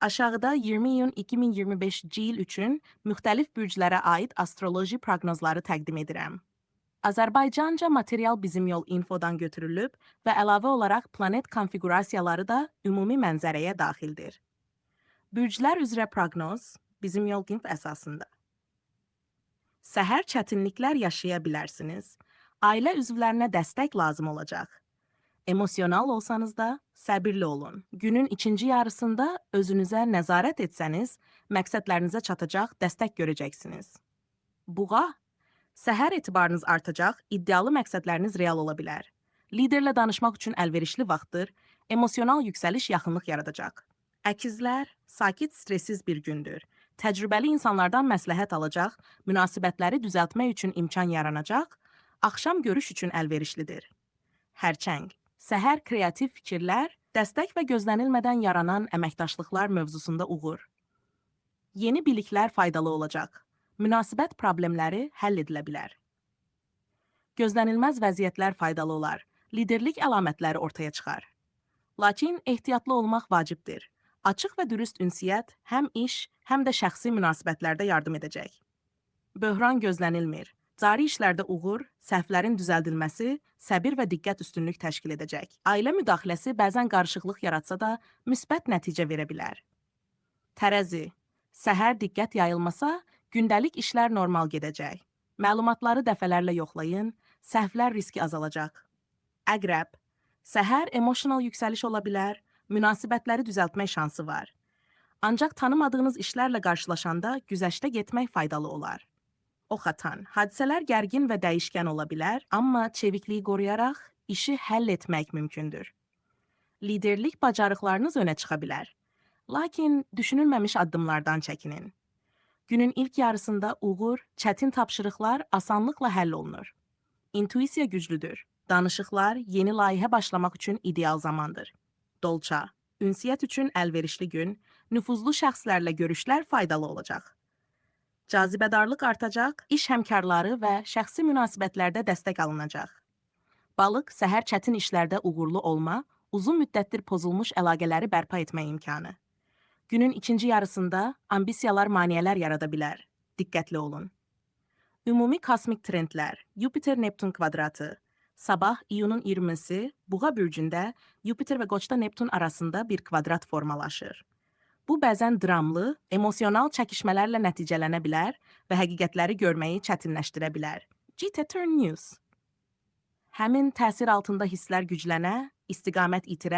Aşağıda 20 iyun 2025-ci il üçün müxtəlif bürclərə aid astroloji proqnozları təqdim edirəm. Azərbaycanca material Bizim Yol infodan götürülüb və əlavə olaraq planet konfiqurasiyaları da ümumi mənzərəyə daxildir. Bürclər üzrə proqnoz Bizim Yol inf əsasında. Səhər çətinliklər yaşaya bilərsiniz. Ailə üzvlərinə dəstək lazım olacaq. Emosional olsanız da səbirli olun. Günün ikinci yarısında özünüzə nəzarət etsəniz, məqsədlərinizə çatacaq dəstək görəcəksiniz. Buğa, səhər etibarınız artacaq, iddialı məqsədləriniz real ola bilər. Liderlə danışmaq üçün əlverişli vaxtdır, emosional yüksəliş yaxınlıq yaradacaq. Əkizlər, sakit, stressiz bir gündür. Təcrübəli insanlardan məsləhət alacaq, münasibətləri düzəltmək üçün imkan yaranacaq, axşam görüş üçün əlverişlidir. Hərçəng, səhər kreativ fikirlər, dəstək və gözlənilmədən yaranan əməkdaşlıqlar mövzusunda uğur. Yeni biliklər faydalı olacaq. Münasibət problemləri həll edilə bilər. Gözlənilməz vəziyyətlər faydalı olar. Liderlik əlamətləri ortaya çıxar. Lakin ehtiyatlı olmaq vacibdir. Açıq və dürüst ünsiyyət həm iş, həm də şəxsi münasibətlərdə yardım edəcək. Böhran gözlənilmir. Cari işlərdə uğur, səhvlərin düzəldilməsi, səbir və diqqət üstünlük təşkil edəcək. Ailə müdaxiləsi bəzən qarışıqlıq yaratsa da, müsbət nəticə verə bilər. Tərəzi, səhər diqqət yayılmasa, gündəlik işlər normal gedəcək. Məlumatları dəfələrlə yoxlayın, səhvlər riski azalacaq. Əqrəb, səhər emotional yüksəliş ola bilər, münasibətləri düzəltmək şansı var. Ancaq tanımadığınız işlərlə qarşılaşanda güzəştə getmək faydalı olar. Oxatan, hadisələr gərgin və dəyişkən ola bilər, amma çevikliyi qoruyaraq işi həll etmək mümkündür. Liderlik bacarıqlarınız önə çıxa bilər. Lakin düşünülməmiş addımlardan çəkinin. Günün ilk yarısında uğur, çətin tapşırıqlar asanlıqla həll olunur. İntuisiya güclüdür. Danışıqlar yeni layihə başlamaq üçün ideal zamandır. Dolça, ünsiyyət üçün əlverişli gün, nüfuzlu şəxslərlə görüşlər faydalı olacaq. Cazibədarlıq artacaq, iş həmkarları və şəxsi münasibətlərdə dəstək alınacaq. Balıq, səhər çətin işlərdə uğurlu olma, uzun müddətdir pozulmuş əlaqələri bərpa etmə imkanı. Günün ikinci yarısında ambisiyalar maneələr yarada bilər. Diqqətli olun. Ümumi kosmik trendlər, Yupiter-Neptun kvadratı. Sabah iyunun 20-si Buğa bürcündə Yupiter və Qoçda Neptun arasında bir kvadrat formalaşır. Bu bəzən dramlı, emosional çəkişmələrlə nəticələnə bilər və həqiqətləri görməyi çətinləşdirə bilər. GT Turn News. Həmin təsir altında hisslər güclənə, istiqamət itirə